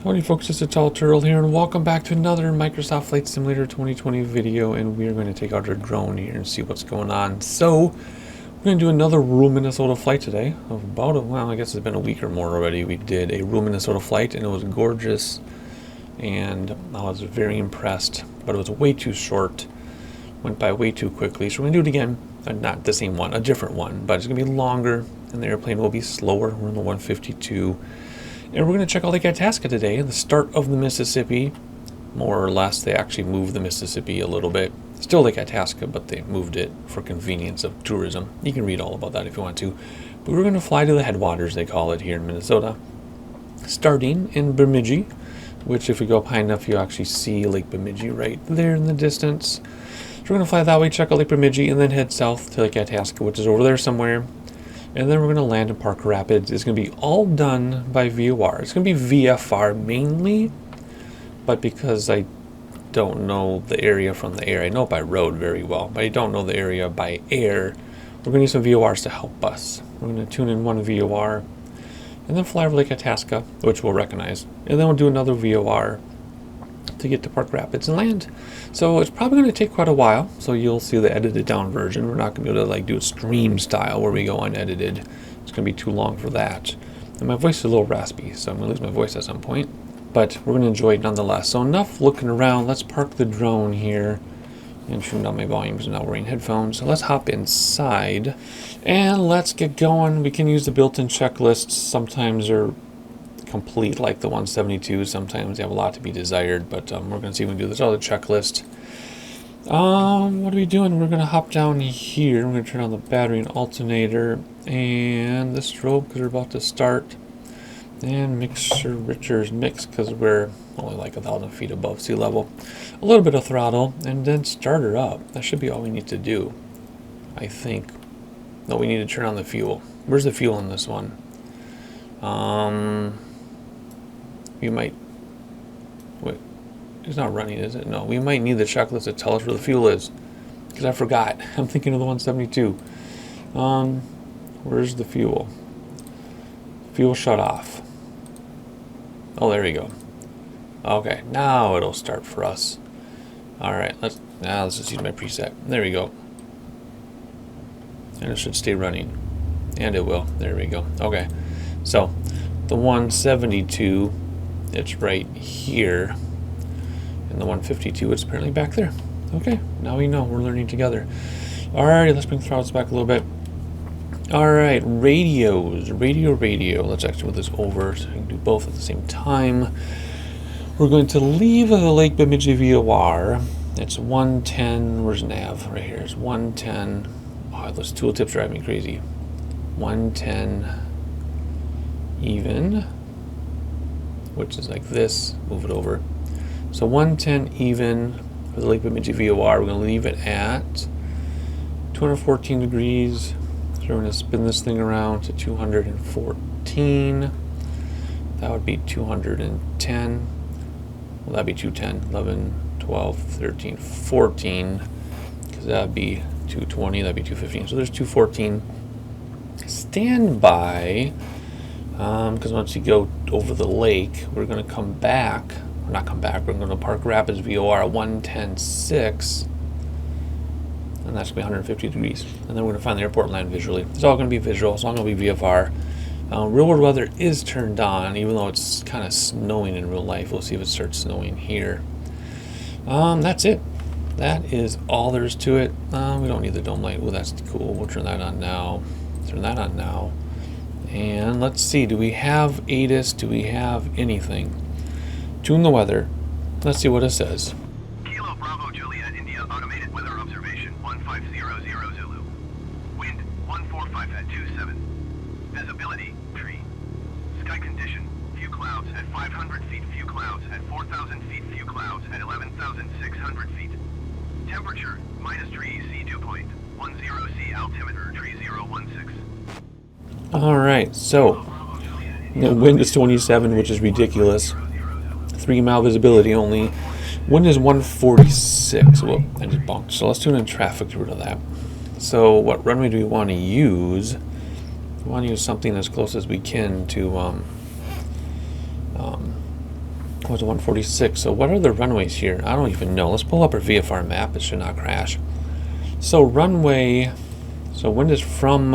Howdy folks, it's a Tall Turtle here, and welcome back to another Microsoft Flight Simulator 2020 video, and we are going to take out our drone here and see what's going on. So, we're going to do another rural Minnesota flight today. Well, I guess it's been a week or more already. We did a rural Minnesota flight, and it was gorgeous, and I was very impressed, but it was way too short. Went by way too quickly, so we're going to do it again. Not the same one, a different one, but it's going to be longer, and the airplane will be slower. We're in the 152. And we're going to check out Lake Itasca today, the start of the Mississippi. More or less, they actually moved the Mississippi a little bit. Still Lake Itasca, but they moved it for convenience of tourism. You can read all about that if you want to. But we're going to fly to the headwaters, they call it here in Minnesota. Starting in Bemidji, which if we go up high enough, you actually see Lake Bemidji right there in the distance. So we're going to fly that way, check out Lake Bemidji, and then head south to Lake Itasca, which is over there somewhere. And then we're going to land in Park Rapids. It's going to be all done by VOR. It's going to be VFR mainly, but because I don't know the area from the air, I know it by road very well, but I don't know the area by air, we're going to use some VORs to help us. We're going to tune in one VOR, and then fly over Lake Itasca, which we'll recognize, and then we'll do another VOR to get to Park Rapids and land. So it's probably going to take quite a while, so you'll see the edited down version. We're not going to be able to do it stream style where we go unedited. It's going to be too long for that. And my voice is a little raspy, so I'm going to lose my voice at some point, but we're going to enjoy it nonetheless. So enough looking around. Let's park the drone here and trim down my volumes. I'm not wearing headphones, so let's hop inside and let's get going. We can use the built-in checklists. Sometimes they're complete, like the 172. Sometimes they have a lot to be desired, but we're going to see if we can do this other checklist. What are we doing? We're going to hop down here. We're going to turn on the battery and alternator and the strobe because we're about to start, and mixture Richards mix because we're only like 1,000 feet above sea level. A little bit of throttle and then start her up. That should be all we need to do, I think. No, we need to turn on the fuel. Where's the fuel in this one? You might, wait, it's not running, is it? No, we might need the checklist to tell us where the fuel is, because I forgot. I'm thinking of the 172. Where's the fuel? Fuel shut off. Oh, there we go. Okay, now it'll start for us. All right, let's just use my preset. There we go. And it should stay running, and it will. There we go. Okay, so the 172. It's right here, and the 152 it's apparently back there. Okay, now we know. We're learning together. Alrighty, let's bring the throttles back a little bit. Alright, radios. Radio. Let's actually move this over so we can do both at the same time. We're going to leave the Lake Bemidji VOR. It's 110. Where's nav? Right here. It's 110. Oh, those tooltips drive me crazy. 110 even, which is like this. Move it over. So 110 even for the Lake Bemidji VOR. We're going to leave it at 214 degrees. So we're going to spin this thing around to 214. That would be 210. Well, that'd be 210, 11, 12, 13, 14. Because that'd be 220. That'd be 215. So there's 214. Stand by. Because once you go over the lake, we're going to come back. Or not come back. We're going to Park Rapids VOR at 110.6. And that's going to be 150 degrees. And then we're going to find the airport and land visually. It's all going to be visual. It's all going to be VFR. Real world weather is turned on, even though it's kind of snowing in real life. We'll see if it starts snowing here. That's it. That is all there is to it. We don't need the dome light. Well, that's cool. We'll turn that on now. Turn that on now. And let's see, do we have ATIS? Do we have anything? Tune the weather. Let's see what it says. Kilo Bravo Juliet India automated weather observation 1500 Zulu. Wind 145 at 27. Visibility tree. Sky condition few clouds at 500 feet, few clouds at 4,000 feet, few clouds at 11,600 feet. Temperature -3 C dew point 10 C altimeter tree 016. Alright, so the wind is 27, which is ridiculous. 3-mile visibility only. Wind is 146. Whoop, I just bonked. So let's tune in traffic to rid of that. So what runway do we want to use? We want to use something as close as we can to Oh, it's a 146. So what are the runways here? I don't even know. Let's pull up our VFR map. It should not crash. So runway, so wind is from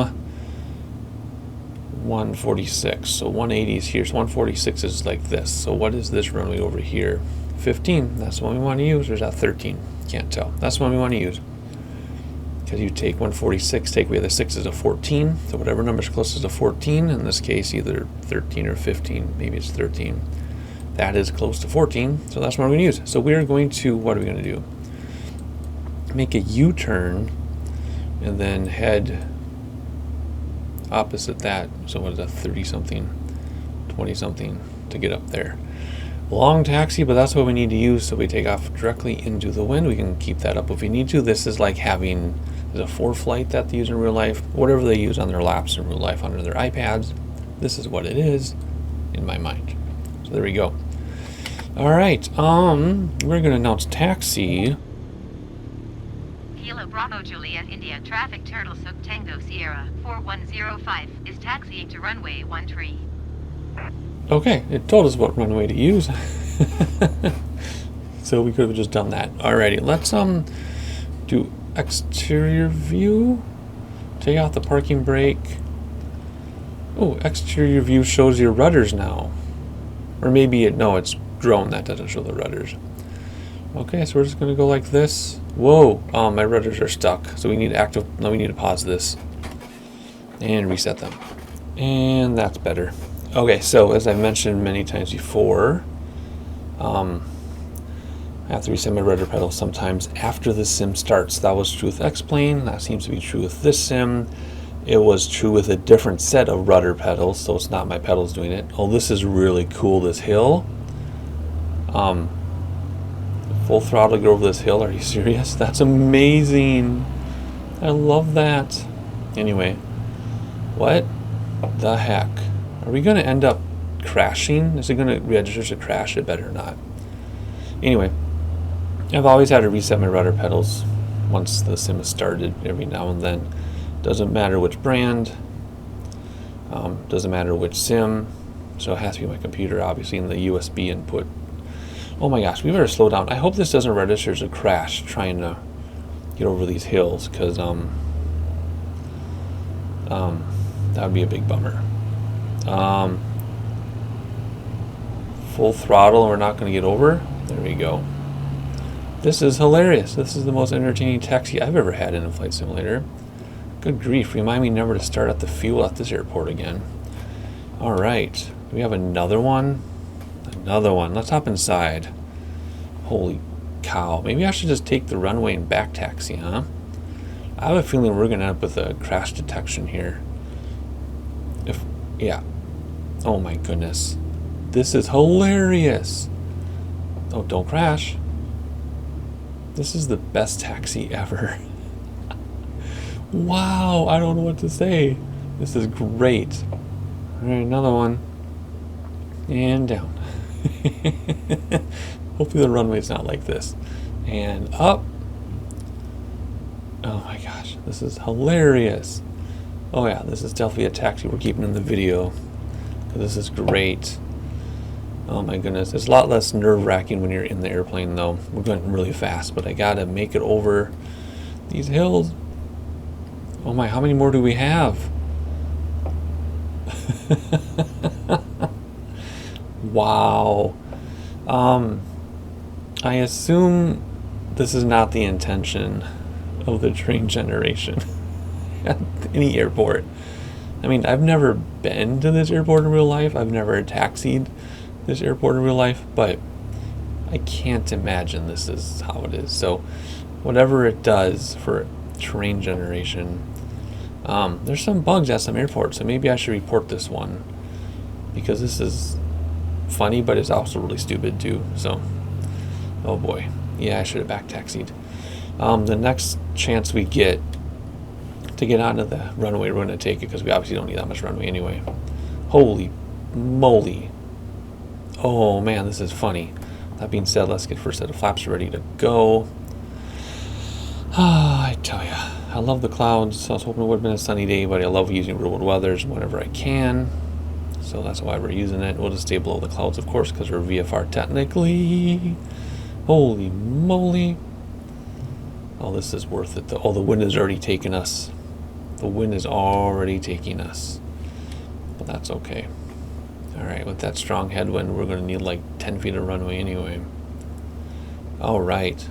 146. So 180 is here. So 146 is like this. So what is this runway over here? 15. That's the one we want to use. Or is that 13? Can't tell. That's the one we want to use. Because you take 146, take away the 6 is a 14. So whatever number is closest to 14, in this case either 13 or 15. Maybe it's 13. That is close to 14, so that's what I'm going to use. So we're going to, what are we going to do? Make a U-turn and then head opposite that. So what is that, 30-something, 20-something to get up there. Long taxi, but that's what we need to use. So we take off directly into the wind. We can keep that up if we need to. This is like having, there's a ForeFlight that they use in real life. Whatever they use on their laps in real life under their iPads. This is what it is in my mind. So there we go. All right, we're gonna announce taxi. Kilo Bravo Juliet India Traffic Turtle Suk Tango Sierra 4105 is taxiing to runway 13. Okay, it told us what runway to use. So we could have just done that. Alrighty, let's do exterior view. Take out the parking brake. Oh, exterior view shows your rudders now. Or maybe no, it's drone that doesn't show the rudders. Okay, so we're just gonna go like this. Whoa, my rudders are stuck. So we need we need to pause this and reset them. And that's better. Okay, so as I mentioned many times before, I have to reset my rudder pedals sometimes after the sim starts. That was true with X-Plane. That seems to be true with this sim. It was true with a different set of rudder pedals, so it's not my pedals doing it. Oh, this is really cool, this hill. Full throttle to go over this hill. Are you serious? That's amazing. I love that. Anyway, what the heck? Are we going to end up crashing? Is it going to register to crash? It better not. Anyway, I've always had to reset my rudder pedals once the sim has started every now and then. Doesn't matter which brand, doesn't matter which sim, so it has to be my computer, obviously, in the USB input. Oh my gosh, we better slow down. I hope this doesn't register as a crash trying to get over these hills, because that would be a big bummer. Full throttle, and we're not going to get over. There we go. This is hilarious. This is the most entertaining taxi I've ever had in a flight simulator. Good grief, remind me never to start at the fuel at this airport again. Alright, do we have another one? Another one. Let's hop inside. Holy cow. Maybe I should just take the runway and back taxi, huh? I have a feeling we're going to end up with a crash detection here. Yeah. Oh my goodness. This is hilarious. Oh, don't crash. This is the best taxi ever. Wow, I don't know what to say. This is great. All right, another one. And down. Hopefully the runway's not like this. And up. Oh my gosh, this is hilarious. Oh yeah, this is definitely a taxi we're keeping in the video. This is great. Oh my goodness, it's a lot less nerve-wracking when you're in the airplane though. We're going really fast, but I gotta make it over these hills. Oh my, how many more do we have? Wow. I assume this is not the intention of the train generation at any airport. I mean, I've never been to this airport in real life. I've never taxied this airport in real life, but I can't imagine this is how it is. So whatever it does for train generation, there's some bugs at some airports, so maybe I should report this one, because this is funny, but it's also really stupid too. So, oh boy, yeah, I should have back taxied. The next chance we get to get onto the runway, we're going to take it, because we obviously don't need that much runway anyway. Holy moly. Oh man, this is funny. That being said, let's get first set of flaps ready to go. I tell ya, I love the clouds. I was hoping it would have been a sunny day, but I love using real world weathers whenever I can. so that's why we're using it. We'll just stay below the clouds, of course, because we're VFR technically. Holy moly. Oh, this is worth it. Oh, the wind is already taking us. The wind is already taking us. But that's okay. Alright, with that strong headwind, we're going to need like 10 feet of runway anyway. Alright.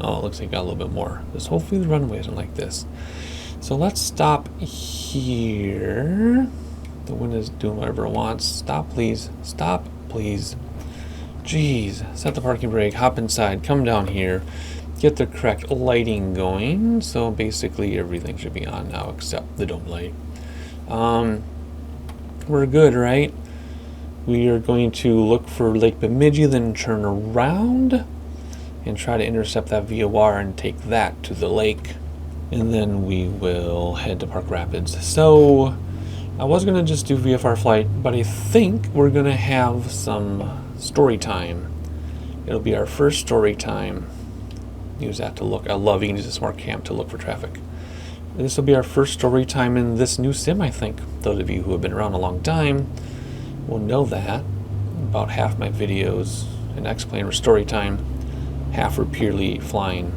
Oh, it looks like we got a little bit more. Just hopefully the runway isn't like this. So let's stop here. The wind is doing whatever it wants. Stop, please. Stop, please. Jeez. Set the parking brake. Hop inside. Come down here. Get the correct lighting going. So basically everything should be on now except the dome light. We're good, right? We are going to look for Lake Bemidji, then turn around and try to intercept that VOR and take that to the lake. And then we will head to Park Rapids. So I was going to just do VFR flight, but I think we're going to have some story time. It'll be our first story time. Use that to look. I love using the smart cam to look for traffic. This will be our first story time in this new sim, I think. Those of you who have been around a long time will know that. About half my videos in X-Plane were story time. Half were purely flying.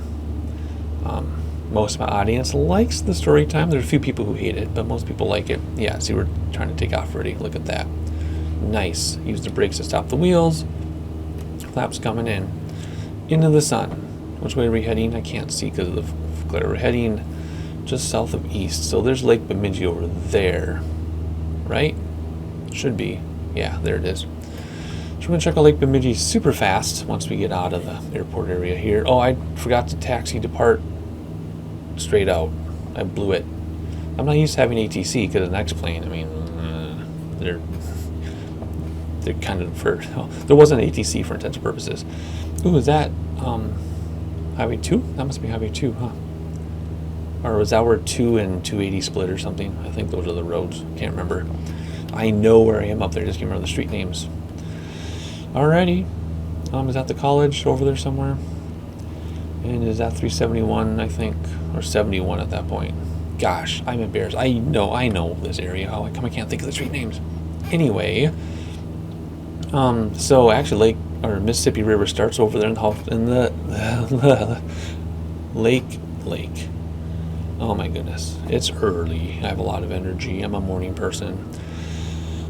Most of my audience likes the story time. There's a few people who hate it, but most people like it. Yeah, see, we're trying to take off already. Look at that. Nice. Use the brakes to stop the wheels. Flaps coming in. Into the sun. Which way are we heading? I can't see because of the glare. We're heading just south of east. So there's Lake Bemidji over there. Right? Should be. Yeah, there it is. So we're going to check out Lake Bemidji super fast once we get out of the airport area here. Oh, I forgot to taxi depart straight out. I blew it. I'm not used to having ATC because an X-Plane, I mean, they're kind of for, there wasn't ATC for intensive purposes. Ooh, is that Highway 2? That must be Highway 2, huh? Or was that where 2 and 280 split or something? I think those are the roads. Can't remember. I know where I am up there, just can't remember the street names. Alrighty. Is that the college over there somewhere? And is that 371, I think, or 71 at that point? Gosh, I'm embarrassed. I know this area. How come I can't think of the street names? Anyway, so actually, Mississippi River starts over there in the lake. Oh my goodness, it's early. I have a lot of energy. I'm a morning person.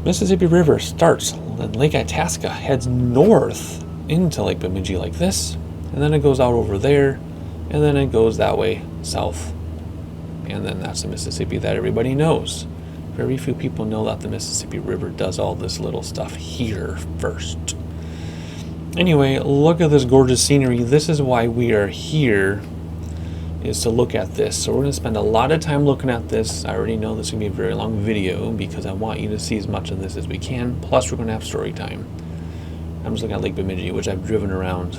Mississippi River starts in Lake Itasca, heads north into Lake Bemidji like this, and then it goes out over there, and then it goes that way south, and then that's the Mississippi that everybody knows. Very few people know that the Mississippi River does all this little stuff here first. Anyway, look at this gorgeous scenery. This is why we are here, is to look at this. So we're going to spend a lot of time looking at this. I already know this is going to be a very long video because I want you to see as much of this as we can. Plus, we're going to have story time. I'm just looking at Lake Bemidji, which I've driven around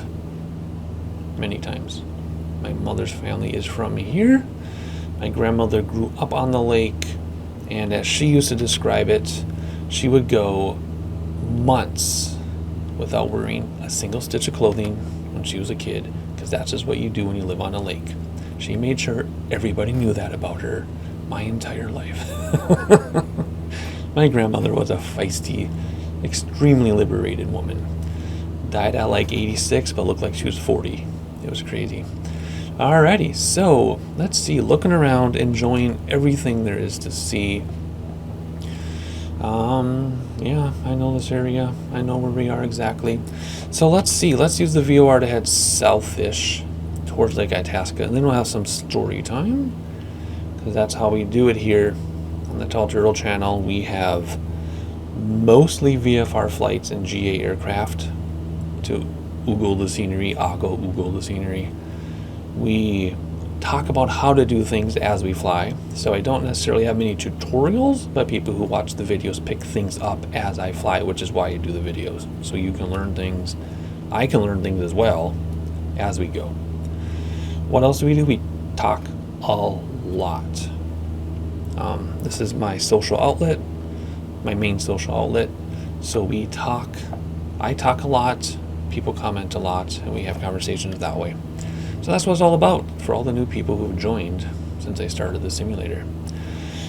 many times. My mother's family is from here. My grandmother grew up on the lake, and as she used to describe it, she would go months without wearing a single stitch of clothing when she was a kid, because that's just what you do when you live on a lake. She made sure everybody knew that about her my entire life. My grandmother was a feisty, extremely liberated woman. Died at like 86, but looked like she was 40. It was crazy. Alrighty, so let's see. Looking around, enjoying everything there is to see. Yeah, I know this area. I know where we are exactly. So let's see. Let's use the VOR to head south-ish towards Lake Itasca, and then we'll have some story time, because that's how we do it here on the Tall Turtle channel. We have mostly VFR flights and GA aircraft to oogle the scenery, oogle the scenery. We talk about how to do things as we fly, so I don't necessarily have many tutorials, but people who watch the videos pick things up as I fly, which is why I do the videos, so you can learn things. I can learn things as well as we go. What else do? We talk a lot. This is my social outlet, my main social outlet, so we talk. I talk a lot, people comment a lot, and we have conversations that way. So that's what it's all about for all the new people who've joined since I started the simulator.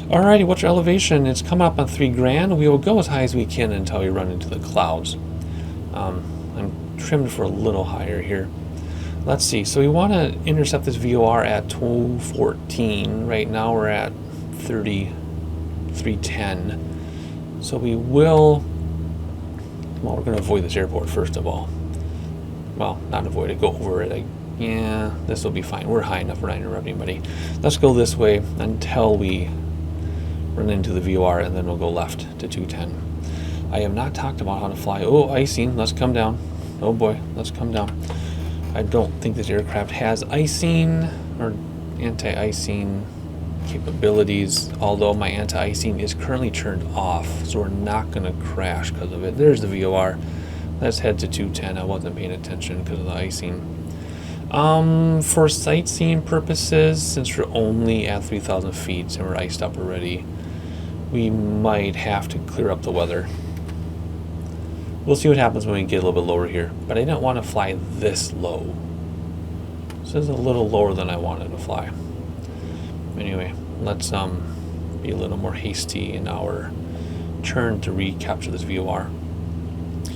Alrighty, what's your elevation? It's coming up on 3 grand. We will go as high as we can until we run into the clouds. I'm trimmed for a little higher here. Let's see. So we want to intercept this VOR at 214. Right now we're at 3310. So we will. Well, we're going to avoid this airport first of all. Well, not avoid it. Go over it. Yeah, this will be fine. We're high enough. We're not interrupting anybody. Let's go this way until we run into the VOR, and then we'll go left to 210. I have not talked about how to fly. Oh, icing. Let's come down. Oh boy, let's come down. I don't think this aircraft has icing or anti-icing capabilities, although my anti-icing is currently turned off, so we're not going to crash because of it. There's the VOR. Let's head to 210. I wasn't paying attention because of the icing. For sightseeing purposes, since we're only at 3,000 feet and we're iced up already, we might have to clear up the weather. We'll see what happens when we get a little bit lower here, but I didn't want to fly this low. This is a little lower than I wanted to fly. Anyway, let's be a little more hasty in our turn to recapture this VOR.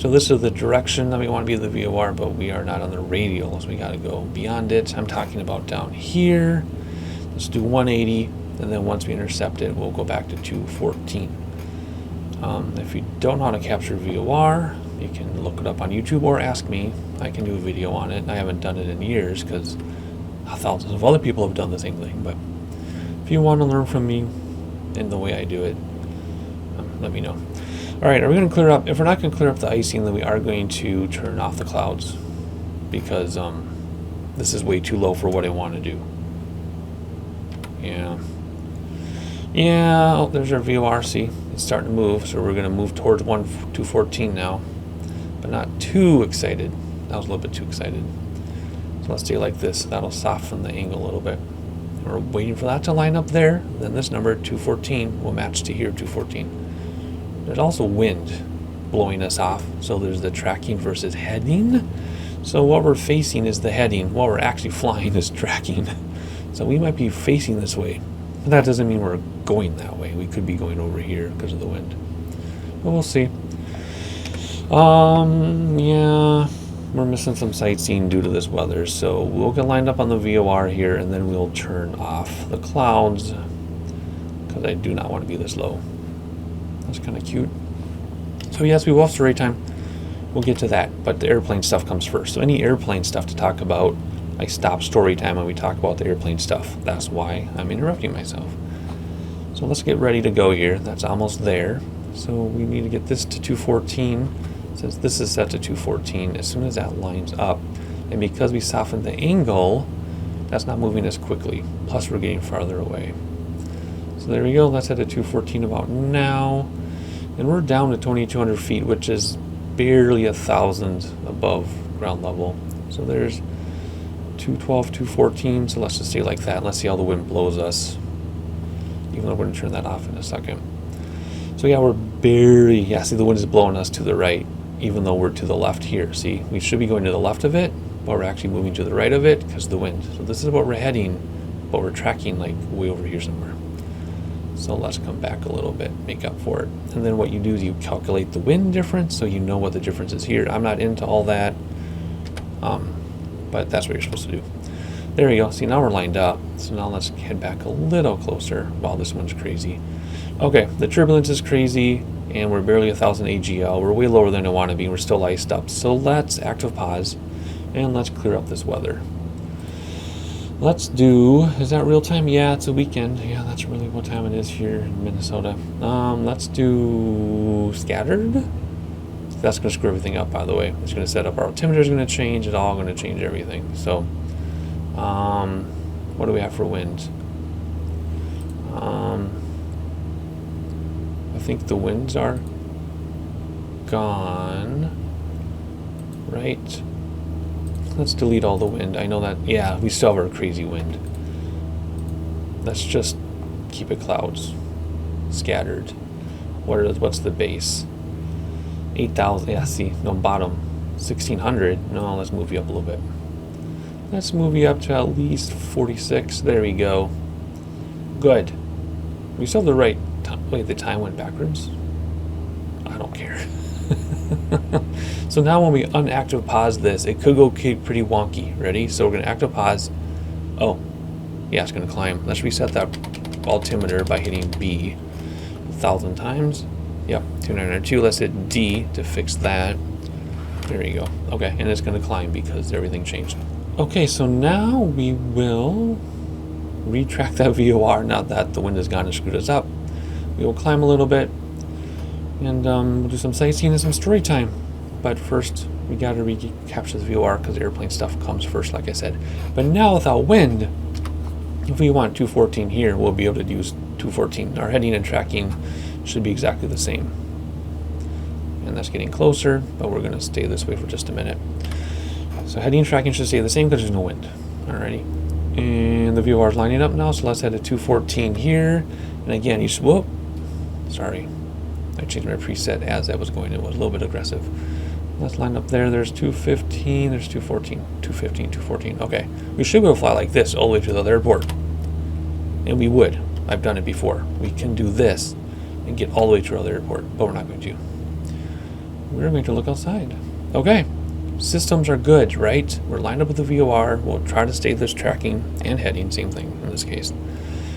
So this is the direction that we want to be the VOR, but we are not on the radial, so we got to go beyond it. I'm talking about down here. Let's do 180, and then once we intercept it, we'll go back to 214. If you don't know how to capture VOR, you can look it up on YouTube or ask me. I can do a video on it. I haven't done it in years because thousands of other people have done the same thing, but if you want to learn from me in the way I do it, let me know. Alright, are we going to clear up? If we're not going to clear up the icing, then we are going to turn off the clouds because this is way too low for what I want to do. Yeah, oh, there's our VOR. See, it's starting to move, so we're going to move towards 214 now, but not too excited. That was a little bit too excited. So let's stay like this. That'll soften the angle a little bit. We're waiting for that to line up there. Then this number 214 will match to here 214. There's also wind blowing us off, so there's the tracking versus heading. So what we're facing is the heading. What we're actually flying is tracking. So we might be facing this way. But that doesn't mean we're going that way. We could be going over here because of the wind. But we'll see. Yeah, we're missing some sightseeing due to this weather. So we'll get lined up on the VOR here, and then we'll turn off the clouds because I do not want to be this low. That's kind of cute. So yes, we will have story time. We'll get to that, but the airplane stuff comes first. So any airplane stuff to talk about, I stop story time when we talk about the airplane stuff. That's why I'm interrupting myself. So let's get ready to go here. That's almost there. So we need to get this to 214. Since this is set to 214, as soon as that lines up, and because we softened the angle, that's not moving as quickly. Plus we're getting farther away. So there we go. Let's head to 214 about now. And we're down to 2,200 feet, which is barely 1,000 above ground level. So there's 212, 214, so let's just stay like that. Let's see how the wind blows us, even though we're going to turn that off in a second. So yeah, we're barely, yeah, see the wind is blowing us to the right, even though we're to the left here. See, we should be going to the left of it, but we're actually moving to the right of it because of the wind. So this is what we're heading, but we're tracking like way over here somewhere. So let's come back a little bit, make up for it. And then what you do is you calculate the wind difference, so you know what the difference is here. I'm not into all that. But that's what you're supposed to do. There you go. See, now we're lined up. So now let's head back a little closer. Wow, this one's crazy. Okay, the turbulence is crazy, and we're barely 1,000 AGL. We're way lower than I want to be. We're still iced up. So let's active pause, and let's clear up this weather. Let's do, is that real time? Yeah, it's a weekend. Yeah, that's really what time it is here in Minnesota. Let's do scattered. That's going to screw everything up, by the way. It's going to set up our altimeter is going to change. It's all going to change everything. So, what do we have for wind? I think the winds are gone. Right? Let's delete all the wind. I know that, yeah, we still have our crazy wind. Let's just keep it clouds. Scattered. What's the base? 8,000, yeah, see, no bottom, 1,600, no, let's move you up a little bit. Let's move you up to at least 46, there we go. Good. We still have the right time. Wait, the time went backwards? I don't care. So now when we unactive pause this, it could go pretty wonky. Ready? So we're going to active pause. Oh, yeah, it's going to climb. Let's reset that altimeter by hitting B 1,000 times. Yep, 292. Let's hit D to fix that. There you go. Okay, and it's going to climb because everything changed. Okay, so now we will retract that VOR, now that the wind has gone and screwed us up. We will climb a little bit, and we'll do some sightseeing and some story time. But first, we got to recapture the VOR because airplane stuff comes first, like I said. But now without wind, if we want 214 here, we'll be able to use 214. Our heading and tracking should be exactly the same. And that's getting closer, but we're going to stay this way for just a minute. So heading and tracking should stay the same because there's no wind. Alrighty. And the VOR is lining up now, so let's head to 214 here. And again, you should, whoop, sorry. I changed my preset as I was going. It was a little bit aggressive. Let's line up there. There's 215, there's 214, 215, 214. Okay. We should be able to fly like this all the way to the other airport. And we would. I've done it before. We can do this and get all the way to our other airport, but we're not going to. We're going to look outside. Okay. Systems are good, right? We're lined up with the VOR. We'll try to stay this tracking and heading, same thing in this case.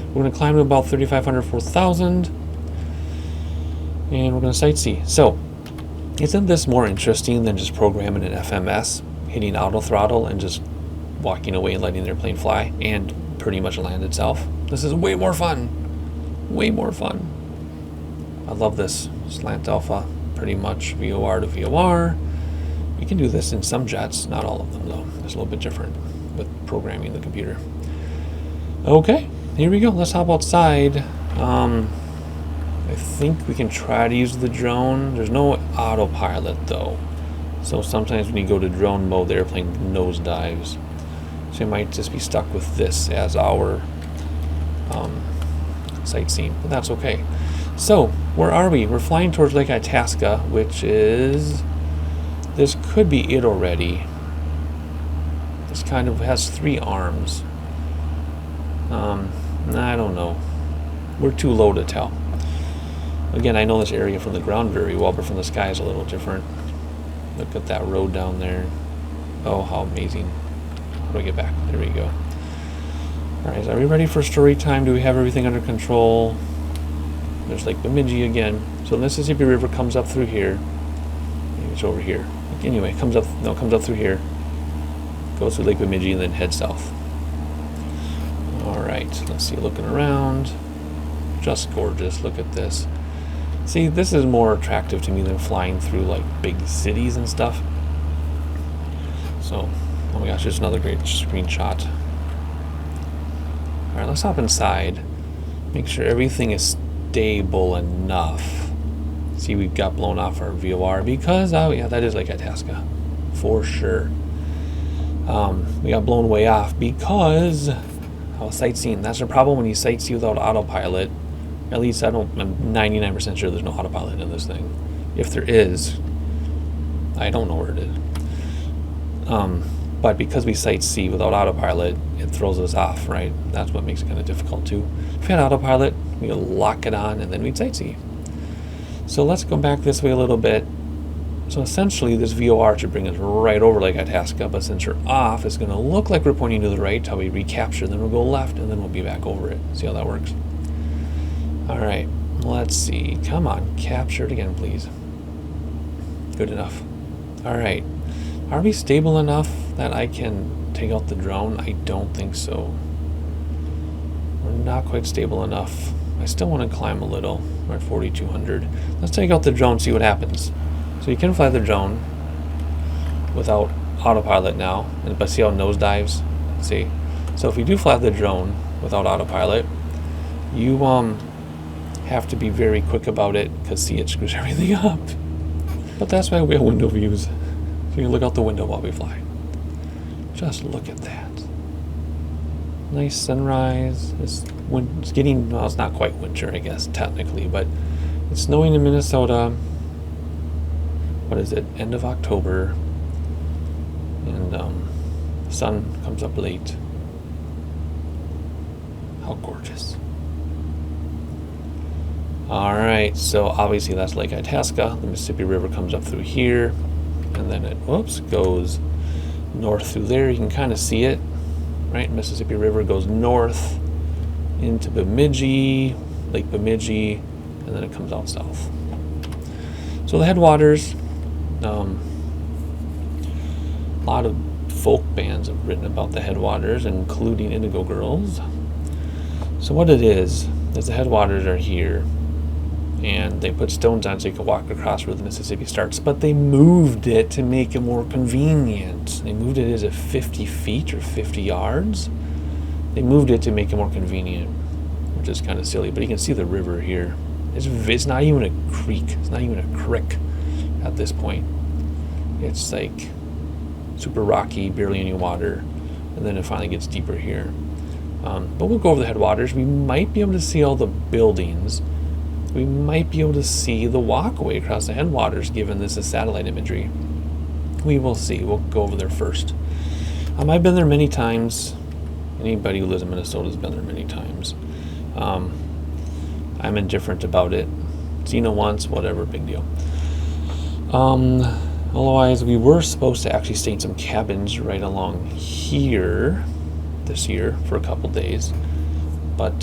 We're going to climb to about 3,500, 4,000. And we're going to sightsee. So, isn't this more interesting than just programming an FMS, hitting auto throttle and just walking away and letting the airplane fly and pretty much land itself? This is way more fun. Way more fun. I love this. Slant alpha, pretty much VOR to VOR. We can do this in some jets, not all of them though. It's a little bit different with programming the computer. Okay, here we go. Let's hop outside. I think we can try to use the drone. There's no autopilot though. So sometimes when you go to drone mode, the airplane nosedives. So you might just be stuck with this as our sightseeing, but that's okay. So where are we? We're flying towards Lake Itasca, which is, this could be it already. This kind of has 3 arms. I don't know. We're too low to tell. Again, I know this area from the ground very well, but from the sky is a little different. Look at that road down there. Oh, how amazing. How do we get back? There we go. Alright, are we ready for story time? Do we have everything under control? There's Lake Bemidji again. So the Mississippi River comes up through here. Maybe it's over here. Anyway, comes up through here. Goes through Lake Bemidji and then heads south. Alright, let's see, looking around. Just gorgeous, look at this. See, this is more attractive to me than flying through like big cities and stuff. So, oh my gosh, there's another great screenshot. Alright, let's hop inside. Make sure everything is stable enough. See, we got blown off our VOR because, oh yeah, that is like Itasca. For sure. We got blown way off because I was sightseeing. That's the problem when you sightsee without autopilot. At least I'm 99% sure there's no autopilot in this thing. If there is, I don't know where it is. But because we sightsee without autopilot, it throws us off, right? That's what makes it kind of difficult too. If we had autopilot, we could lock it on and then we'd sightsee. So let's go back this way a little bit. So essentially this VOR should bring us right over Lake Itasca, but since we're off, it's going to look like we're pointing to the right till we recapture, then we'll go left and then we'll be back over it. See how that works? Alright, let's see. Come on, capture it again, please. Good enough. Alright, are we stable enough that I can take out the drone? I don't think so. We're not quite stable enough. I still want to climb a little. We're at 4,200. Let's take out the drone, see what happens. So you can fly the drone without autopilot now, but see how it nosedives? See? So if we do fly the drone without autopilot, you have to be very quick about it because see, it screws everything up. But that's why we have window views. So you can look out the window while we fly. Just look at that. Nice sunrise. It's getting, well, it's not quite winter, I guess, technically, but it's snowing in Minnesota. What is it? End of October. And the sun comes up late. How gorgeous. Alright, so obviously that's Lake Itasca. The Mississippi River comes up through here, and then it, whoops, goes north through there. You can kind of see it, right? Mississippi River goes north into Bemidji, Lake Bemidji, and then it comes out south. So the headwaters, a lot of folk bands have written about the headwaters, including Indigo Girls. So what it is the headwaters are here, and they put stones on so you can walk across where the Mississippi starts, but they moved it to make it more convenient. They moved it, is it 50 feet or 50 yards? They moved it to make it more convenient, which is kind of silly, but you can see the river here. It's not even a creek, it's not even a creek at this point. It's like super rocky, barely any water, and then it finally gets deeper here. But we'll go over the headwaters. We might be able to see all the buildings. We might be able to see the walkway across the headwaters, given this is satellite imagery. We will see. We'll go over there first. I've been there many times. Anybody who lives in Minnesota has been there many times. I'm indifferent about it. Seen it once, whatever, big deal. Otherwise, we were supposed to actually stay in some cabins right along here this year for a couple days, but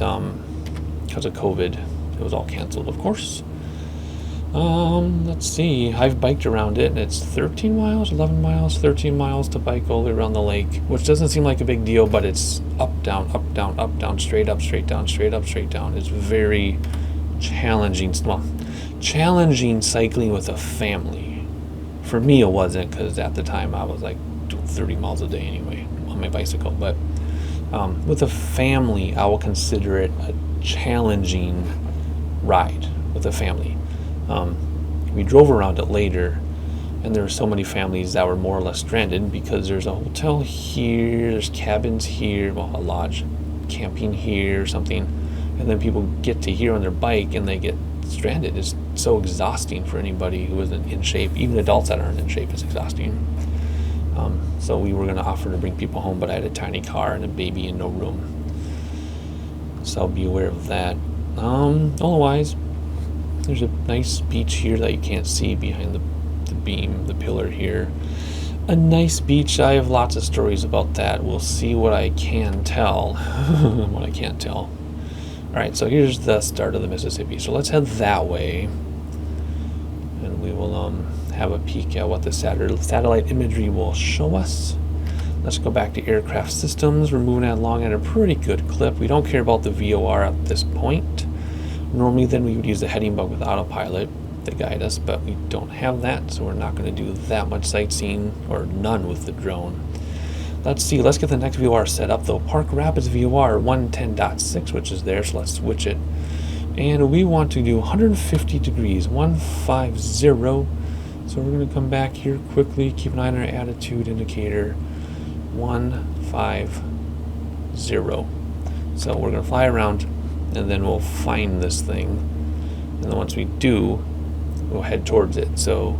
because of COVID, it was all canceled, of course. Let's see. I've biked around it, and it's 13 miles, 11 miles, 13 miles to bike all the way around the lake, which doesn't seem like a big deal, but it's up, down, up, down, up, down, straight up, straight down, straight up, straight down. It's very challenging. Well, challenging cycling with a family. For me, it wasn't, because at the time I was like doing 30 miles a day anyway on my bicycle. But with a family, I will consider it a challenging ride with a family. We drove around it later, and there were so many families that were more or less stranded because there's a hotel here, there's cabins here, well, a lodge, camping here or something, and then people get to here on their bike and they get stranded. It's so exhausting for anybody who isn't in shape. Even adults that aren't in shape, is exhausting. So we were going to offer to bring people home, but I had a tiny car and a baby and no room. So be aware of that. Otherwise, there's a nice beach here that you can't see behind the beam, the pillar here. A nice beach. I have lots of stories about that. We'll see what I can tell. What I can't tell. Alright, so here's the start of the Mississippi. So let's head that way, and we will have a peek at what the satellite imagery will show us. Let's go back to aircraft systems. We're moving along at a pretty good clip. We don't care about the VOR at this point. Normally then we would use the heading bug with autopilot to guide us, but we don't have that, so we're not going to do that much sightseeing, or none with the drone. Let's see, let's get the next VOR set up though. Park Rapids VOR 110.6, which is there, so let's switch it. And we want to do 150 degrees, 150. So we're going to come back here quickly, keep an eye on our attitude indicator, 150. So we're going to fly around, and then we'll find this thing. And then once we do, we'll head towards it. So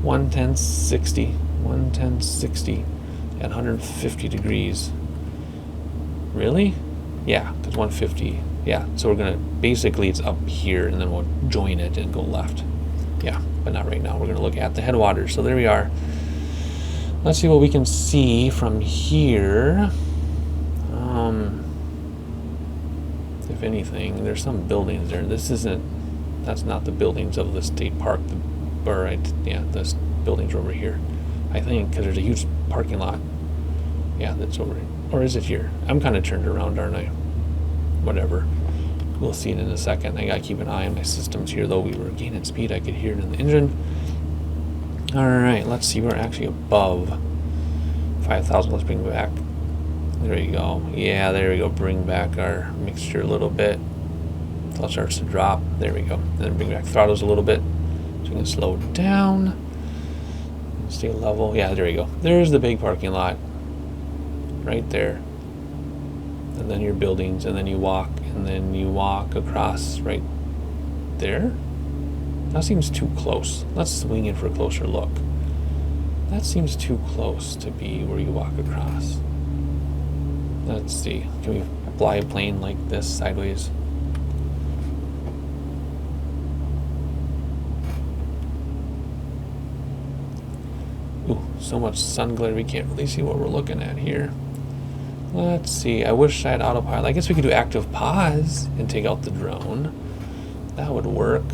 110.60, 110.60 at 150 degrees. Really? Yeah, because 150. Yeah, so we're going to, basically it's up here, and then we'll join it and go left. Yeah, but not right now. We're going to look at the headwaters. So there we are. Let's see what we can see from here. If anything, there's some buildings there. That's not the buildings of the state park. This building's over here, I think, because there's a huge parking lot. Yeah, that's over here. Or is it here? I'm kind of turned around, aren't I? Whatever. We'll see it in a second. I gotta keep an eye on my systems here, though. We were gaining speed. I could hear it in the engine. Alright, let's see. We're actually above 5,000. Let's bring it back. There you go. Yeah, there we go. Bring back our mixture a little bit. So it starts to drop. There we go. And then bring back throttles a little bit. So we can slow down. Stay level. Yeah, there we go. There's the big parking lot. Right there. And then your buildings, and then you walk, and then you walk across right there. That seems too close. Let's swing in for a closer look. That seems too close to be where you walk across. Let's see. Can we fly a plane like this sideways? Ooh, so much sun glare we can't really see what we're looking at here. Let's see. I wish I had autopilot. I guess we could do active pause and take out the drone. That would work.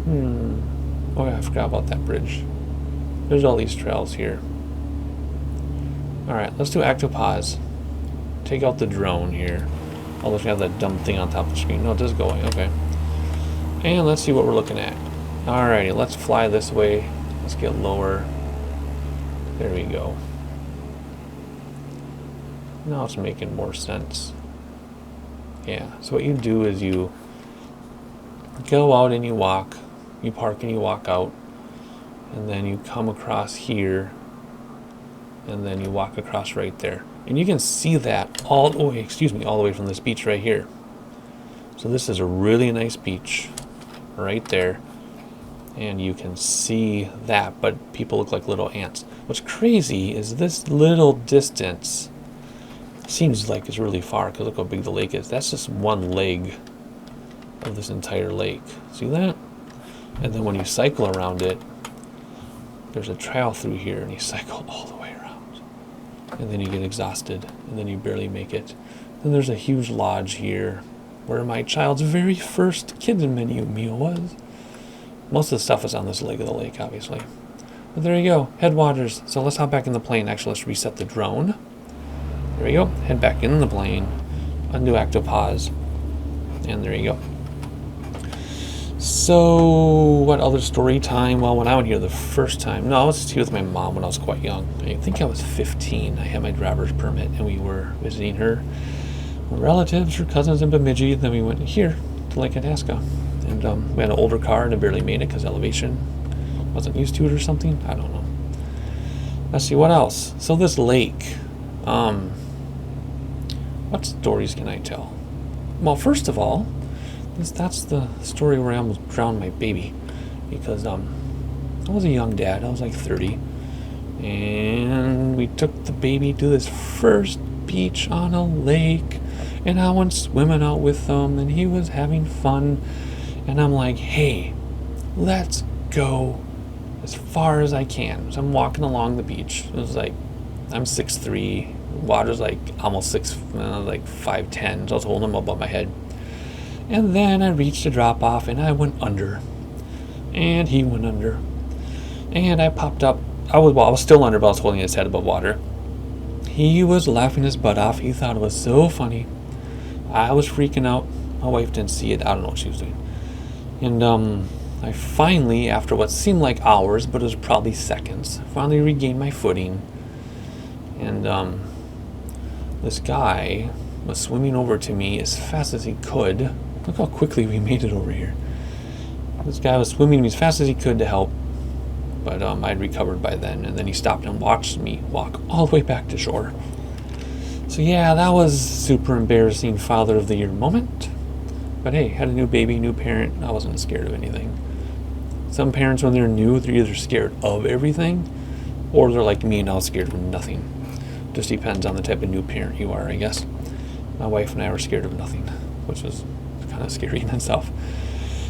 Oh yeah, I forgot about that bridge. There's all these trails here. Alright, let's do active pause. Take out the drone here. Although we have that dumb thing on top of the screen. No, it does go away. Okay. And let's see what we're looking at. Alrighty, let's fly this way. Let's get lower. There we go. Now it's making more sense. Yeah, so what you do is you go out and you walk. You park and you walk out. And then you come across here. And then you walk across right there. And you can see that all the way, all the way from this beach right here. So this is a really nice beach right there. And you can see that, but people look like little ants. What's crazy is this little distance seems like it's really far, because look how big the lake is. That's just one leg of this entire lake. See that? And then when you cycle around it, there's a trail through here, and you cycle all the way around. And then you get exhausted, and then you barely make it. Then there's a huge lodge here, where my child's very first kids menu meal was. Most of the stuff is on this leg of the lake, obviously. But there you go, headwaters. So let's hop back in the plane. Actually, let's reset the drone. There we go, head back in the plane. Undo active pause. And there you go. So, what other story time? Well, when I went here the first time, no, I was here with my mom when I was quite young. I think I was 15. I had my driver's permit, and we were visiting her relatives, her cousins in Bemidji. Then we went here to Lake Itasca. And we had an older car, and it barely made it because elevation wasn't used to it or something. I don't know. Let's see, what else? So this lake, what stories can I tell? Well, first of all, that's the story where I almost drowned my baby, because I was a young dad. I was like 30, and we took the baby to this first beach on a lake, and I went swimming out with him, and he was having fun. And I'm like, hey, let's go as far as I can. So I'm walking along the beach. It was like, I'm 6'3", water's like almost 5'10", so I was holding him above my head. And then I reached a drop off, and I went under. And he went under. And I popped up. I was still under, but I was holding his head above water. He was laughing his butt off. He thought it was so funny. I was freaking out. My wife didn't see it. I don't know what she was doing. And I finally, after what seemed like hours, but it was probably seconds, finally regained my footing. And this guy was swimming over to me as fast as he could. Look how quickly we made it over here. This guy was swimming to me as fast as he could to help, but I'd recovered by then. And then he stopped and watched me walk all the way back to shore. So yeah, that was super embarrassing Father of the Year moment. But hey, had a new baby, new parent. I wasn't scared of anything. Some parents, when they're new, they're either scared of everything, or they're like me and I was scared of nothing. Just depends on the type of new parent you are, I guess. My wife and I were scared of nothing, which was kind of scary in itself.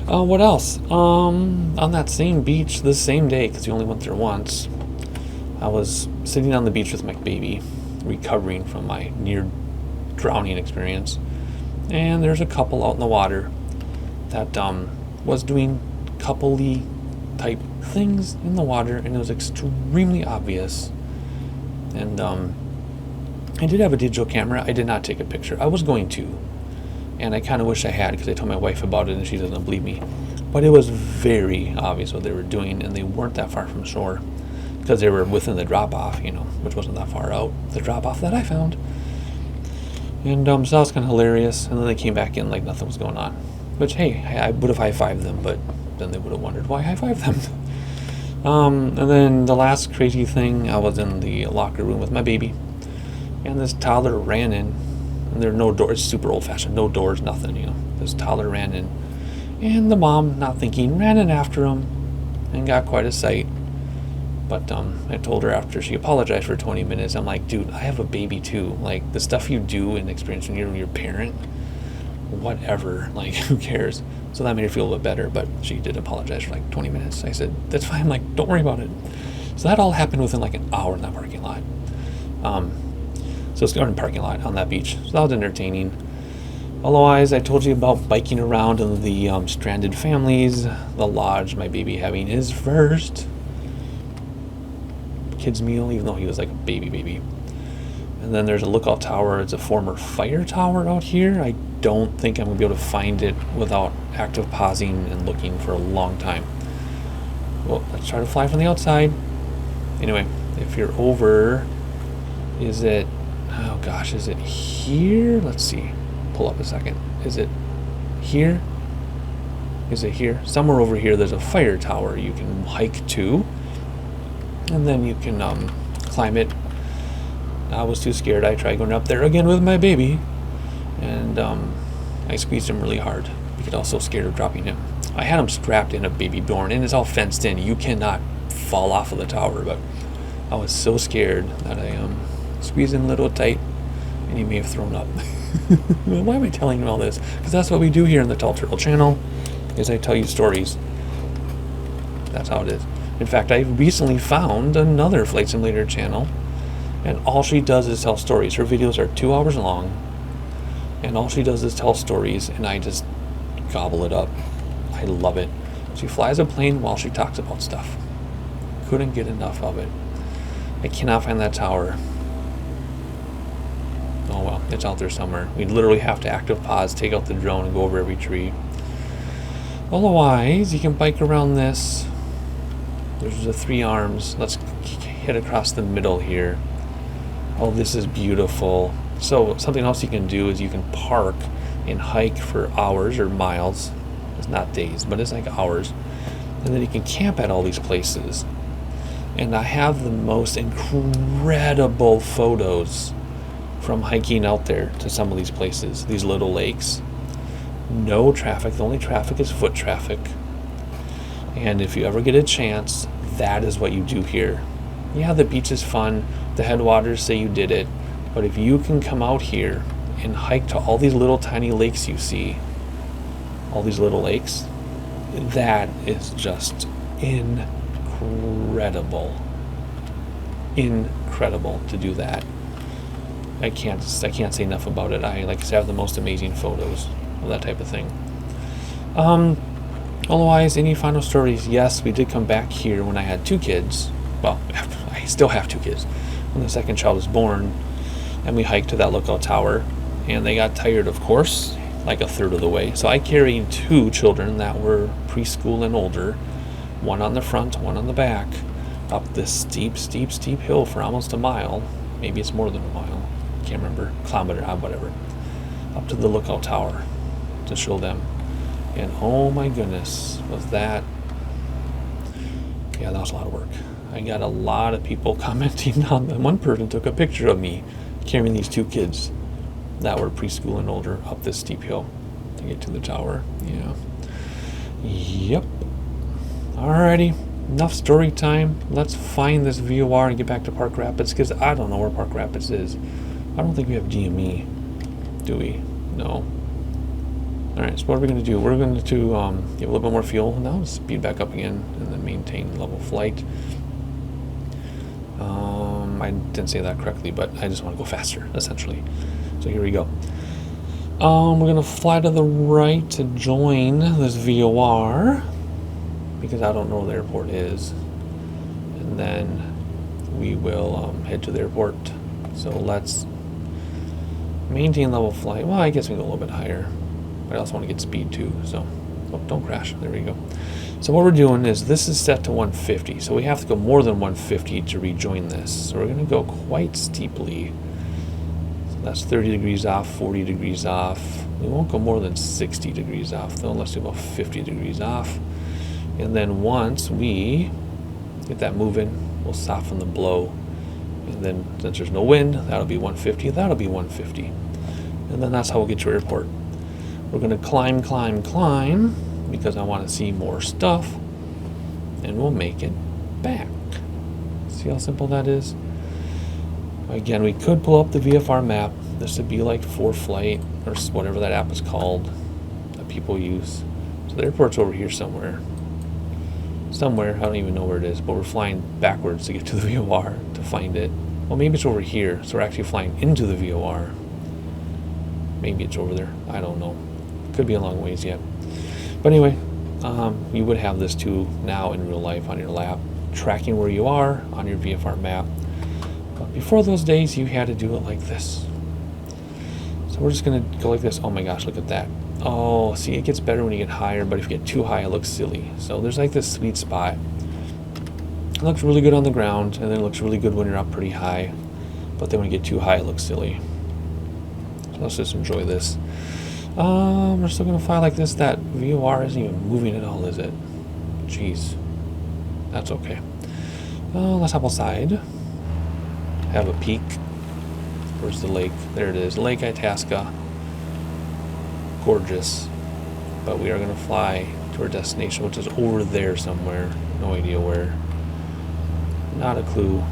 What else? On that same beach, this same day, because we only went there once, I was sitting on the beach with my baby, recovering from my near drowning experience. And there's a couple out in the water that was doing coupley type things in the water, and it was extremely obvious. And I did have a digital camera. I did not take a picture. I was going to, and I kind of wish I had, because I told my wife about it and she doesn't believe me. But it was very obvious what they were doing, and they weren't that far from shore, because they were within the drop-off, which wasn't that far out, the drop-off that I found. And so that was kind of hilarious. And then they came back in like nothing was going on. Which, hey, I would have high-fived them, but then they would have wondered why I high-fived them. And then the last crazy thing, I was in the locker room with my baby, and this toddler ran in. And there are no doors. It's super old-fashioned. No doors, nothing, This toddler ran in. And the mom, not thinking, ran in after him and got quite a sight. But I told her after she apologized for 20 minutes, I'm like, dude, I have a baby too. Like, the stuff you do and experience when you're your parent, whatever, like, who cares? So that made her feel a little bit better, but she did apologize for like 20 minutes. I said, that's fine, like, don't worry about it. So that all happened within like an hour in that parking lot. So it's in parking lot on that beach. So that was entertaining. Otherwise, I told you about biking around in the stranded families, the lodge, my baby having his first kids meal, even though he was like a baby. And then there's a lookout tower. It's a former fire tower out here. I don't think I'm going to be able to find it without active pausing and looking for a long time. Well, let's try to fly from the outside. Anyway, if you're over, is it, oh gosh, is it here? Let's see. Pull up a second. Is it here? Is it here? Somewhere over here there's a fire tower you can hike to. And then you can climb it. I was too scared. I tried going up there again with my baby, and I squeezed him really hard because I was so scared of dropping him. I had him strapped in a baby born, and it's all fenced in. You cannot fall off of the tower, but I was so scared that I squeezed him a little tight, and he may have thrown up. Why am I telling you all this? Because that's what we do here in the Tall Turtle channel, is I tell you stories. That's how it is. In fact, I recently found another Flight Simulator channel, and all she does is tell stories. Her videos are 2 hours long, and all she does is tell stories, and I just gobble it up. I love it. She flies a plane while she talks about stuff. Couldn't get enough of it. I cannot find that tower. Oh well, it's out there somewhere. We literally have to active pause, take out the drone, and go over every tree. Otherwise, you can bike around this. There's the 3 arms. Let's hit across the middle here. Oh, this is beautiful. So something else you can do is you can park and hike for hours or miles. It's not days, but it's like hours. And then you can camp at all these places. And I have the most incredible photos from hiking out there to some of these places, these little lakes. No traffic. The only traffic is foot traffic. And if you ever get a chance, that is what you do here. Yeah, the beach is fun. The headwaters say you did it. But if you can come out here and hike to all these little tiny lakes you see, all these little lakes, that is just incredible. Incredible to do that. I can't say enough about it. I like to have the most amazing photos of that type of thing. Otherwise, any final stories? Yes, we did come back here when I had 2 kids. Well, I still have 2 kids. When the second child was born, and we hiked to that lookout tower, and they got tired, of course, like a third of the way. So I carried 2 children that were preschool and older, one on the front, one on the back, up this steep hill for almost a mile. Maybe it's more than a mile. Can't remember. Kilometer, whatever. Up to the lookout tower to show them. And oh my goodness, was that... Yeah, that was a lot of work. I got a lot of people commenting on them. One person took a picture of me carrying these 2 kids that were preschool and older up this steep hill to get to the tower. Yeah. Yep. Alrighty. Enough story time. Let's find this VOR and get back to Park Rapids, because I don't know where Park Rapids is. I don't think we have GME. Do we? No. Alright, so what are we going to do? We're going to give a little bit more fuel. Now speed back up again and then maintain level flight. I didn't say that correctly, but I just want to go faster, essentially. So here we go. We're going to fly to the right to join this VOR, because I don't know where the airport is. And then we will head to the airport. So let's maintain level flight. Well, I guess we can go a little bit higher. But I also want to get speed too, so oh, don't crash. There we go. So what we're doing is this is set to 150, so we have to go more than 150 to rejoin this. So we're going to go quite steeply. So that's 30 degrees off, 40 degrees off. We won't go more than 60 degrees off though, unless we go 50 degrees off. And then once we get that moving, we'll soften the blow. And then since there's no wind, that'll be 150, that'll be 150. And then that's how we'll get to airport. We're going to climb, because I want to see more stuff, and we'll make it back. See how simple that is? Again, we could pull up the VFR map. This would be like ForeFlight or whatever that app is called that people use. So the airport's over here somewhere. Somewhere, I don't even know where it is, but we're flying backwards to get to the VOR to find it. Well, maybe it's over here, so we're actually flying into the VOR. Maybe it's over there. I don't know. Could be a long ways yet. But anyway, you would have this too now in real life on your lap, tracking where you are on your VFR map. But before those days, you had to do it like this. So we're just going to go like this. Oh my gosh, look at that. Oh, see, it gets better when you get higher, but if you get too high, it looks silly. So there's like this sweet spot. It looks really good on the ground, and then it looks really good when you're up pretty high. But then when you get too high, it looks silly. So let's just enjoy this. We're still going to fly like this. That VOR isn't even moving at all, is it? Jeez. That's okay. Let's hop outside. Have a peek. Where's the lake? There it is. Lake Itasca. Gorgeous. But we are going to fly to our destination, which is over there somewhere. No idea where. Not a clue.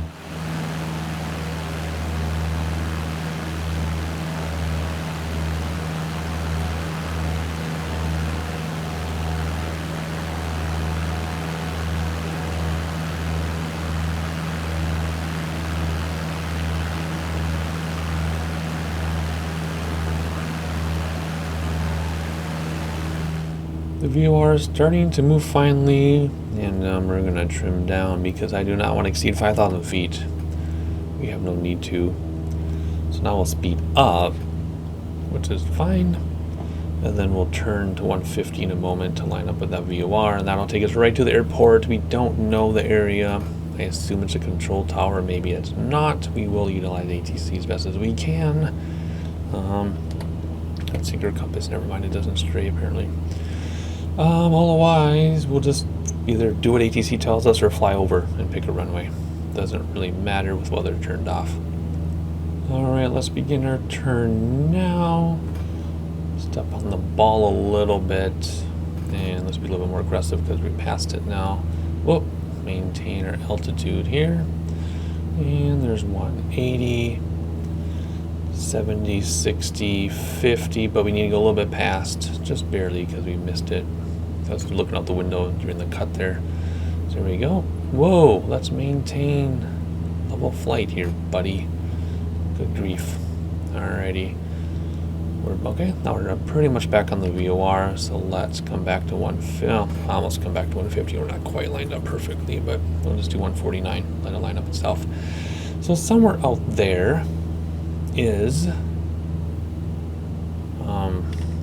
The VOR is starting to move finely, and we're going to trim down because I do not want to exceed 5,000 feet. We have no need to. So now we'll speed up, which is fine, and then we'll turn to 150 in a moment to line up with that VOR, and that'll take us right to the airport. We don't know the area. I assume it's a control tower. Maybe it's not. We will utilize ATC as best as we can. That sinker compass, never mind, it doesn't stray apparently. Otherwise, we'll just either do what ATC tells us or fly over and pick a runway. Doesn't really matter with whether turned off. Alright, let's begin our turn now. Step on the ball a little bit. And let's be a little bit more aggressive because we passed it now. Whoop. Maintain our altitude here. And there's 180. 70, 60, 50, but we need to go a little bit past, just barely because we missed it. I was looking out the window during the cut there. So there we go. Whoa, let's maintain level flight here, buddy. Good grief. Alrighty. Okay, now we're pretty much back on the VOR, so let's come back to 150. Well, almost come back to 150. We're not quite lined up perfectly, but we'll just do 149, let it line up itself. So somewhere out there is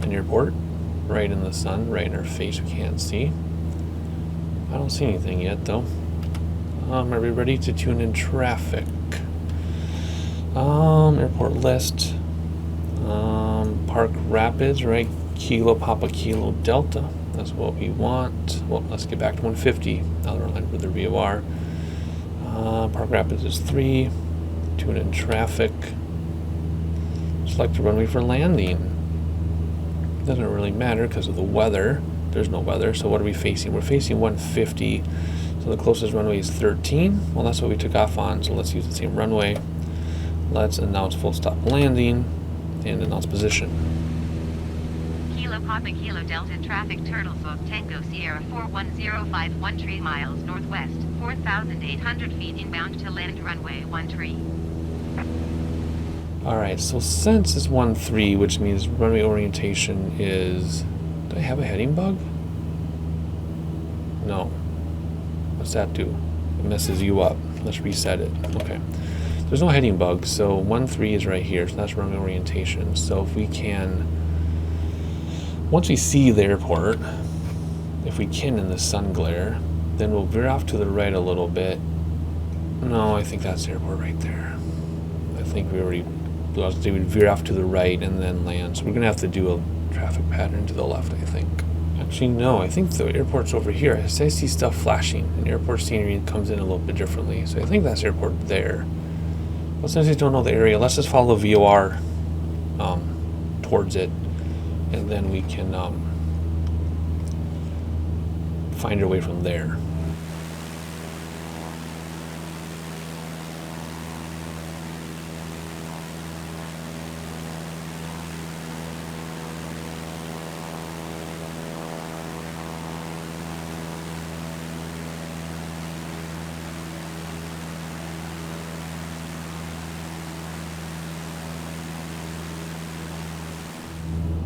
an airport right in the sun, right in our face. We can't see. I don't see anything yet though. Are we ready to tune in traffic? Airport list. Park Rapids, right? Kilo Papa Kilo Delta. That's what we want. Well, let's get back to 150. Now they're aligned with their VOR. Park Rapids is 3. Tune in traffic. Select a runway for landing. Doesn't really matter because of the weather. There's no weather, so what are we facing? We're facing 150, so the closest runway is 13. Well, that's what we took off on, so let's use the same runway. Let's announce full stop landing and announce position. Kilo Papa Kilo Delta traffic Turtle South Tango Sierra 4105 1 tree miles northwest, 4,800 feet inbound to land runway 13. Alright, so since it's 1-3, which means runway orientation is... Do I have a heading bug? No. What's that do? It messes you up. Let's reset it. Okay. There's no heading bug, so 1-3 is right here, so that's runway orientation. So if we can... Once we see the airport, if we can in the sun glare, then we'll veer off to the right a little bit. No, I think that's the airport right there. I think we already... They would veer off to the right and then land. So we're going to have to do a traffic pattern to the left, I think. Actually, no, I think the airport's over here. I see stuff flashing, and airport scenery comes in a little bit differently. So I think that's airport there. But since we don't know the area, let's just follow the VOR towards it, and then we can find our way from there.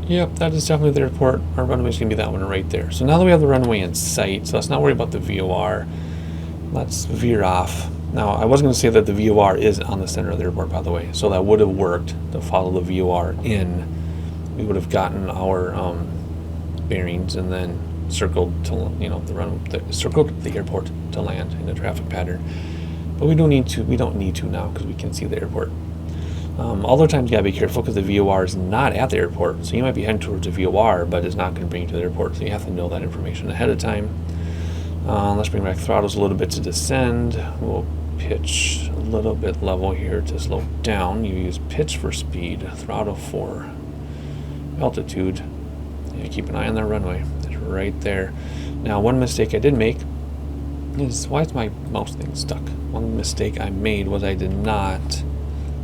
Yep, that is definitely the airport. Our runway is going to be that one right there. So now that we have the runway in sight, so let's not worry about the VOR. Let's veer off. Now, I was going to say that the VOR is on the center of the airport, by the way, so that would have worked to follow the VOR in. We would have gotten our bearings and then circled to, you know, circled the airport to land in a traffic pattern. But we don't need to. We don't need to now because we can see the airport. Other times you gotta be careful because the VOR is not at the airport, so you might be heading towards the VOR, but it's not going to bring you to the airport. So you have to know that information ahead of time. Let's bring back throttles a little bit to descend. We'll pitch a little bit level here to slow down. You use pitch for speed, throttle for altitude. And keep an eye on the runway. It's right there. Now, one mistake I did make is, why is my mouse thing stuck? One mistake I made was I did not.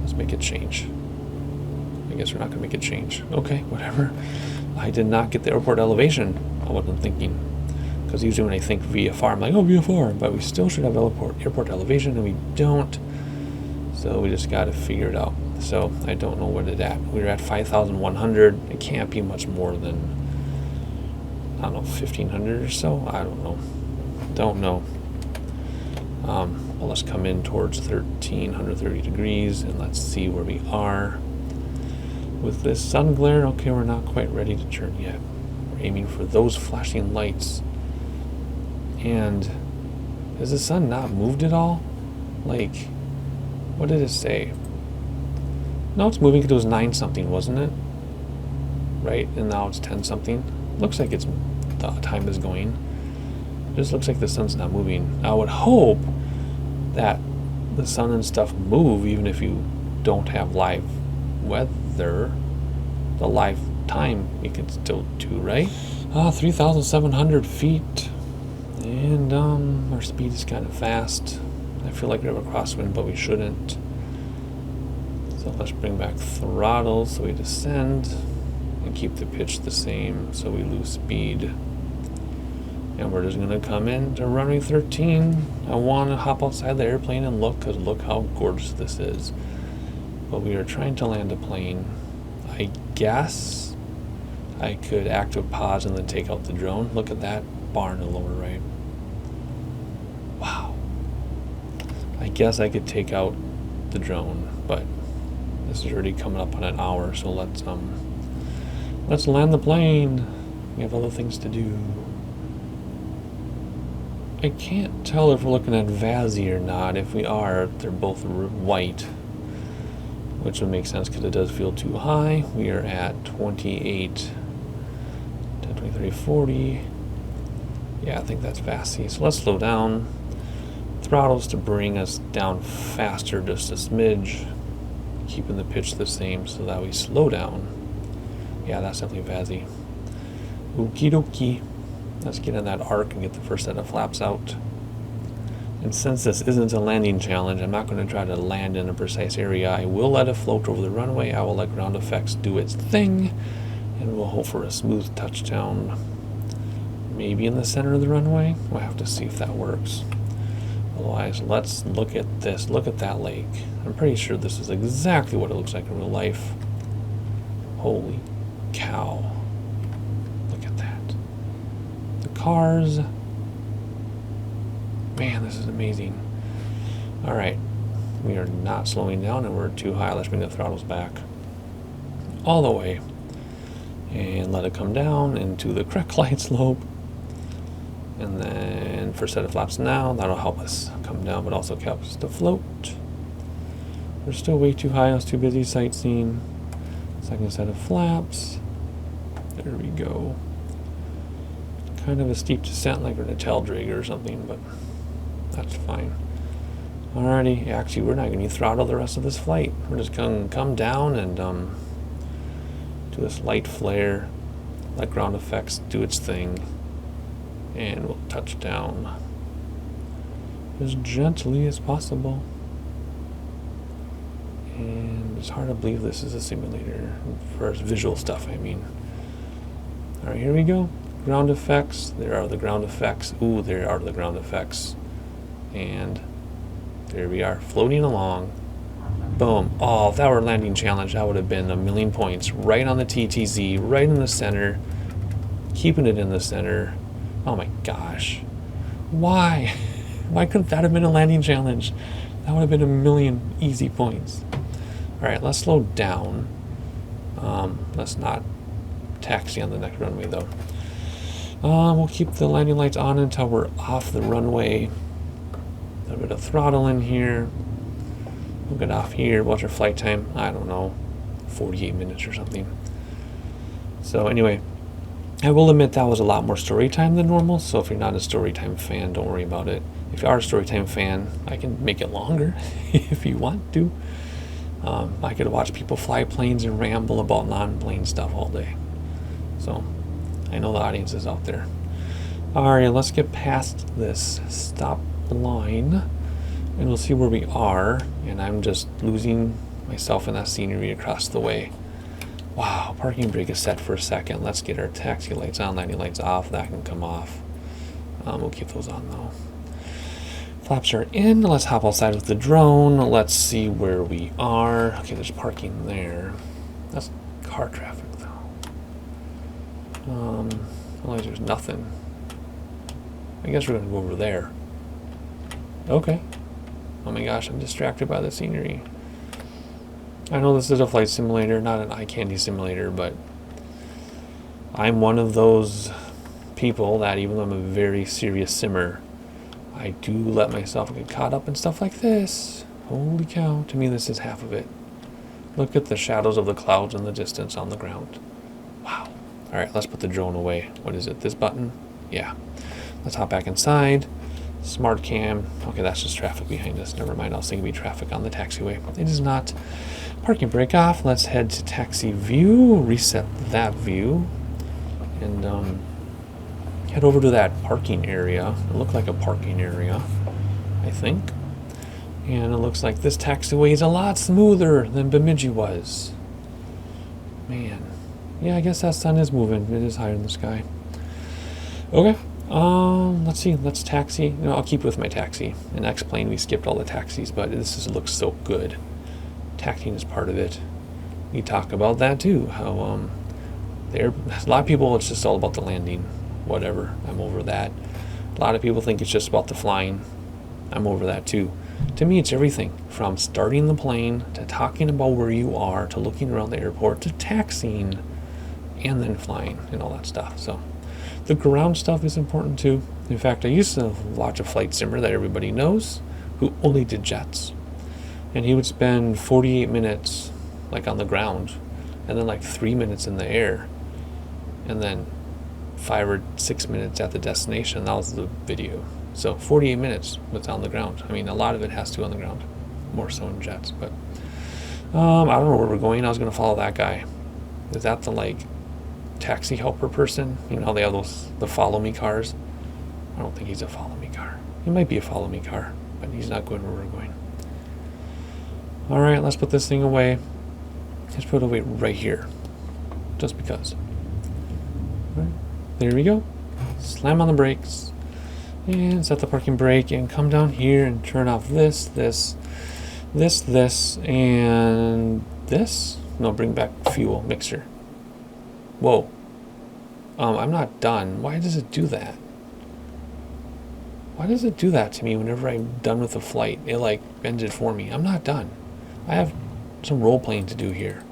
Let's make a change. I guess we're not going to make a change. Okay, whatever. I did not get the airport elevation. I wasn't thinking. Because usually when I think VFR, I'm like, oh, VFR. But we still should have airport elevation, and we don't. So we just got to figure it out. So I don't know what it's at. We're at 5,100. It can't be much more than, I don't know, 1,500 or so. I don't know. Don't know. Well, let's come in towards 1,330 degrees and let's see where we are. With this sun glare, okay, we're not quite ready to turn yet. We're aiming for those flashing lights. And has the sun not moved at all? Like, what did it say? No, it's moving. It was 9 something, wasn't it? Right, and now it's 10 something. Looks like it's the time is going. It just looks like the sun's not moving. I would hope that the sun and stuff move even if you don't have live weather. The live time we can still do, right? 3,700 feet. And our speed is kind of fast. I feel like we have a crosswind, but we shouldn't. So let's bring back throttle so we descend and keep the pitch the same so we lose speed. And we're just gonna come in to runway 13. I want to hop outside the airplane and look, because look how gorgeous this is. But we are trying to land a plane. I guess I could active pause and then take out the drone. Look at that bar in the lower right. Wow. I guess I could take out the drone, but this is already coming up on an hour, so let's land the plane. We have other things to do. I can't tell if we're looking at VASI or not. If we are, they're both white, which would make sense because it does feel too high. We are at 28, 10, 20, 30, 40. Yeah, I think that's VASI. So let's slow down. Throttles to bring us down faster, just a smidge. Keeping the pitch the same so that we slow down. Yeah, that's definitely VASI. Okie dokie. Let's get in that arc and get the first set of flaps out. And since this isn't a landing challenge, I'm not going to try to land in a precise area. I will let it float over the runway. I will let ground effects do its thing. And we'll hope for a smooth touchdown. Maybe in the center of the runway. We'll have to see if that works. Otherwise, let's look at this. Look at that lake. I'm pretty sure this is exactly what it looks like in real life. Holy cow. Look at that. The cars. Man, this is amazing. Alright. We are not slowing down and we're too high. Let's bring the throttles back. All the way. And let it come down into the correct glide slope. And then first set of flaps now. That'll help us come down, but also help us to float. We're still way too high. I was too busy sightseeing. Second set of flaps. There we go. Kind of a steep descent like we're in a tail dragger or something, but that's fine. Alrighty, actually we're not going to throttle the rest of this flight. We're just going to come down and do this light flare, let ground effects do its thing, and we'll touch down as gently as possible. And it's hard to believe this is a simulator for visual stuff, I mean. Alright, here we go. Ground effects. There are the ground effects. Ooh, there are the ground effects. And there we are, floating along. Boom. Oh, if that were a landing challenge, that would have been a million points. Right on the TTZ, right in the center. Keeping it in the center. Oh my gosh. Why? Why couldn't that have been a landing challenge? That would have been a million easy points. Alright, let's slow down. Let's not taxi on the next runway though. We'll keep the landing lights on until we're off the runway. A little bit of throttle in here. We'll get off here. What's our flight time? I don't know. 48 minutes or something. So anyway, I will admit that was a lot more story time than normal. So if you're not a story time fan, don't worry about it. If you are a story time fan, I can make it longer if you want to. I could watch people fly planes and ramble about non-plane stuff all day. So I know the audience is out there. Alright, let's get past this stop line and we'll see where we are. And I'm just losing myself in that scenery across the way. Wow, parking brake is set for a second. Let's get our taxi lights on, landing lights off. That can come off. We'll keep those on though. Flaps are in. Let's hop outside with the drone. Let's see where we are. Okay, there's parking there. That's car traffic though. Like there's nothing. I guess we're gonna go over there. Okay. Oh my gosh, I'm distracted by the scenery. I know this is a flight simulator, not an eye candy simulator, but I'm one of those people that even though I'm a very serious simmer, I do let myself get caught up in stuff like this. Holy cow, to me this is half of it. Look at the shadows of the clouds in the distance on the ground. Wow. Alright, let's put the drone away. What is it, this button? Yeah. Let's hop back inside. Smart cam. Okay, that's just traffic behind us. Never mind, I was thinking it'd be traffic on the taxiway. It is not. Parking brake off. Let's head to taxi view. Reset that view. And head over to that parking area. It looked like a parking area, I think. And it looks like this taxiway is a lot smoother than Bemidji was. Man. Yeah, I guess that sun is moving. It is higher in the sky. Okay. Let's see. Let's taxi. You know, I'll keep with my taxi. In X-Plane, we skipped all the taxis, but this just looks so good. Taxiing is part of it. We talk about that too. How a lot of people, it's just all about the landing. Whatever. I'm over that. A lot of people think it's just about the flying. I'm over that too. To me, it's everything from starting the plane to talking about where you are to looking around the airport to taxiing and then flying and all that stuff. So the ground stuff is important too. In fact, I used to watch a flight simmer that everybody knows who only did jets. And he would spend 48 minutes like on the ground and then like 3 minutes in the air and then 5 or 6 minutes at the destination. That was the video. So 48 minutes was on the ground. I mean, a lot of it has to be on the ground, more so in jets. But I don't know where we're going. I was going to follow that guy. Is that the like taxi helper person? You know how they have those the follow me cars? I don't think he's a follow me car. He might be a follow me car, but he's not going where we're going. All right, let's put this thing away. Let's put it away right here, just because. All right, there we go. Slam on the brakes. And set the parking brake and come down here and turn off this, and this. No, bring back fuel mixer. Whoa. I'm not done. Why does it do that? Why does it do that to me whenever I'm done with the flight? It like bends it for me. I'm not done. I have some role playing to do here.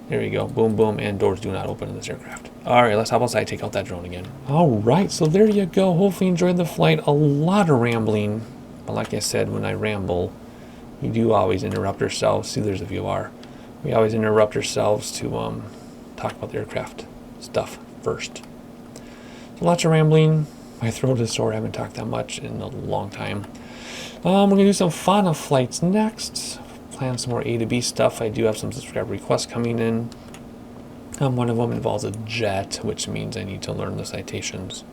There we go. Boom, boom, and doors do not open in this aircraft. All right, let's hop outside, take out that drone again. All right, so there you go. Hopefully you enjoyed the flight. A lot of rambling. But like I said, when I ramble, we do always interrupt ourselves. See, there's a VOR. We always interrupt ourselves to talk about the aircraft stuff first. So lots of rambling. My throat is sore. I haven't talked that much in a long time. We're going to do some fauna flights next. Plan some more A to B stuff. I do have some subscriber requests coming in. One of them involves a jet, which means I need to learn the citations.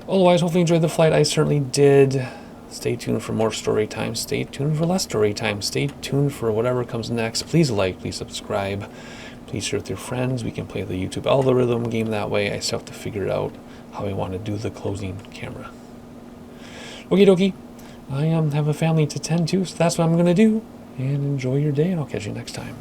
Otherwise, hopefully you enjoyed the flight. I certainly did. Stay tuned for more story time. Stay tuned for less story time. Stay tuned for whatever comes next. Please like, please subscribe. Please share with your friends. We can play the YouTube algorithm game that way. I still have to figure out how I want to do the closing camera. Okie dokie. I have a family to tend to, so that's what I'm going to do. and enjoy your day, and I'll catch you next time.